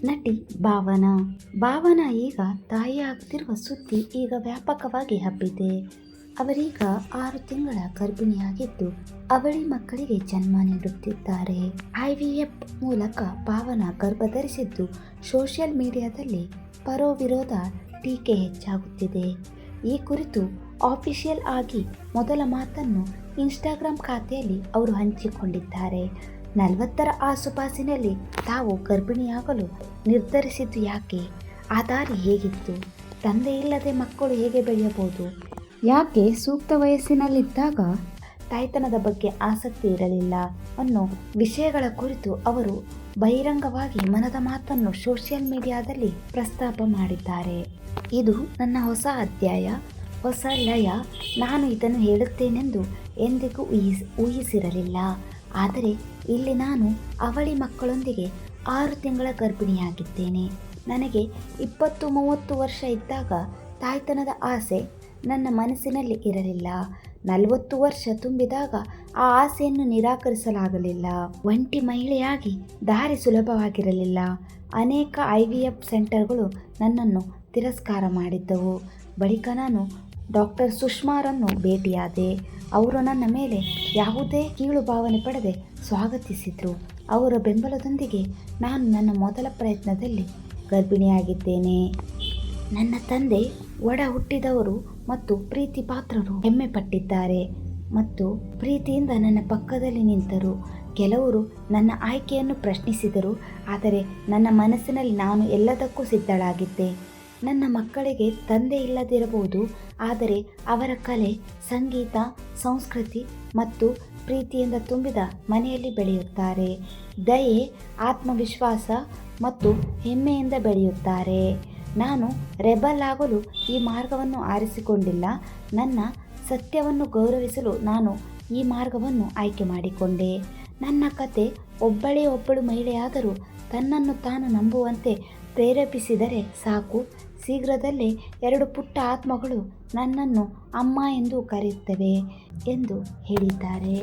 ನಟಿ ಭಾವನಾ ಈಗ ತಾಯಿಯಾಗುತ್ತಿರುವ ಸುದ್ದಿ ಈಗ ವ್ಯಾಪಕವಾಗಿ ಹಬ್ಬಿದೆ. ಅವರೀಗ 6 ತಿಂಗಳ ಗರ್ಭಿಣಿಯಾಗಿದ್ದು ಅವಳಿ ಮಕ್ಕಳಿಗೆ ಜನ್ಮ ನೀಡುತ್ತಿದ್ದಾರೆ. IVF ಮೂಲಕ ಭಾವನಾ ಗರ್ಭ ಧರಿಸಿದ್ದು ಸೋಷಿಯಲ್ ಮೀಡಿಯಾದಲ್ಲಿ ಪರೋ ವಿರೋಧ ಟೀಕೆ ಹೆಚ್ಚಾಗುತ್ತಿದೆ. ಈ ಕುರಿತು ಆಫಿಷಿಯಲ್ ಆಗಿ ಮೊದಲ ಮಾತನ್ನು ಇನ್ಸ್ಟಾಗ್ರಾಮ್ ಖಾತೆಯಲ್ಲಿ ಅವರು ಹಂಚಿಕೊಂಡಿದ್ದಾರೆ. 40ರ ಆಸುಪಾಸಿನಲ್ಲಿ ತಾವು ಗರ್ಭಿಣಿಯಾಗಲು ನಿರ್ಧರಿಸಿದ್ದು ಯಾಕೆ? ಆ ದಾರಿ ಹೇಗಿತ್ತು? ತಂದೆ ಇಲ್ಲದೆ ಮಕ್ಕಳು ಹೇಗೆ ಬೆಳೆಯಬಹುದು? ಯಾಕೆ ಸೂಕ್ತ ವಯಸ್ಸಿನಲ್ಲಿದ್ದಾಗ ತಾಯ್ತನದ ಬಗ್ಗೆ ಆಸಕ್ತಿ ಇರಲಿಲ್ಲ ಅನ್ನೋ ವಿಷಯಗಳ ಕುರಿತು ಅವರು ಬಹಿರಂಗವಾಗಿ ಮನದ ಮಾತನ್ನು ಸೋಷಿಯಲ್ ಮೀಡಿಯಾದಲ್ಲಿ ಪ್ರಸ್ತಾಪ ಮಾಡಿದ್ದಾರೆ. ಇದು ನನ್ನ ಹೊಸ ಅಧ್ಯಾಯ, ಹೊಸ ಲಯ. ನಾನು ಇದನ್ನು ಹೇಳುತ್ತೇನೆಂದು ಎಂದಿಗೂ ಊಹಿಸಿರಲಿಲ್ಲ. ಆದರೆ ಇಲ್ಲಿ ನಾನು ಅವಳಿ ಮಕ್ಕಳೊಂದಿಗೆ 6 ತಿಂಗಳ ಗರ್ಭಿಣಿಯಾಗಿದ್ದೇನೆ. ನನಗೆ 20-30 ವರ್ಷ ಇದ್ದಾಗ ತಾಯ್ತನದ ಆಸೆ ನನ್ನ ಮನಸ್ಸಿನಲ್ಲಿ ಇರಲಿಲ್ಲ. 40 ವರ್ಷ ತುಂಬಿದಾಗ ಆ ಆಸೆಯನ್ನು ನಿರಾಕರಿಸಲಾಗಲಿಲ್ಲ. ಒಂಟಿ ಮಹಿಳೆಯಾಗಿ ದಾರಿ ಸುಲಭವಾಗಿರಲಿಲ್ಲ. ಅನೇಕ IVF ಸೆಂಟರ್ಗಳು ನನ್ನನ್ನು ತಿರಸ್ಕಾರ ಮಾಡಿದ್ದವು. ಬಳಿಕ ನಾನು ಡಾಕ್ಟರ್ ಸುಷ್ಮಾರನ್ನು ಭೇಟಿಯಾದೆ. ಅವರು ನನ್ನ ಮೇಲೆ ಯಾವುದೇ ಕೀಳು ಭಾವನೆ ಪಡೆದೆ ಸ್ವಾಗತಿಸಿದರು. ಅವರ ಬೆಂಬಲದೊಂದಿಗೆ ನಾನು ನನ್ನ ಮೊದಲ ಪ್ರಯತ್ನದಲ್ಲಿ ಗರ್ಭಿಣಿಯಾಗಿದ್ದೇನೆ. ನನ್ನ ತಂದೆ, ಒಡ ಹುಟ್ಟಿದವರು ಮತ್ತು ಪ್ರೀತಿ ಪಾತ್ರರು ಹೆಮ್ಮೆ ಪಟ್ಟಿದ್ದಾರೆ ಮತ್ತು ಪ್ರೀತಿಯಿಂದ ನನ್ನ ಪಕ್ಕದಲ್ಲಿ ನಿಂತರು. ಕೆಲವರು ನನ್ನ ಆಯ್ಕೆಯನ್ನು ಪ್ರಶ್ನಿಸಿದರು, ಆದರೆ ನನ್ನ ಮನಸ್ಸಿನಲ್ಲಿ ನಾನು ಎಲ್ಲದಕ್ಕೂ ಸಿದ್ಧಳಾಗಿದ್ದೆ. ನನ್ನ ಮಕ್ಕಳಿಗೆ ತಂದೆ ಇಲ್ಲದಿರಬಹುದು, ಆದರೆ ಅವರ ಕಲೆ, ಸಂಗೀತ, ಸಂಸ್ಕೃತಿ ಮತ್ತು ಪ್ರೀತಿಯಿಂದ ತುಂಬಿದ ಮನೆಯಲ್ಲಿ ಬೆಳೆಯುತ್ತಾರೆ. ದಯೆ, ಆತ್ಮವಿಶ್ವಾಸ ಮತ್ತು ಹೆಮ್ಮೆಯಿಂದ ಬೆಳೆಯುತ್ತಾರೆ. ನಾನು ರೆಬಲ್ ಆಗಲು ಈ ಮಾರ್ಗವನ್ನು ಆರಿಸಿಕೊಂಡಿಲ್ಲ. ನನ್ನ ಸತ್ಯವನ್ನು ಗೌರವಿಸಲು ನಾನು ಈ ಮಾರ್ಗವನ್ನು ಆಯ್ಕೆ ಮಾಡಿಕೊಂಡೆ. ನನ್ನ ಕತೆ ಒಬ್ಬಳು ಮಹಿಳೆಯಾದರೂ ತನ್ನನ್ನು ತಾನು ನಂಬುವಂತೆ ಪ್ರೇರೇಪಿಸಿದರೆ ಸಾಕು. ಶೀಘ್ರದಲ್ಲೇ 2 ಪುಟ್ಟ ಆತ್ಮಗಳು ನನ್ನನ್ನು ಅಮ್ಮ ಎಂದು ಕರೆಯುತ್ತವೆ ಎಂದು ಹೇಳಿದ್ದಾರೆ.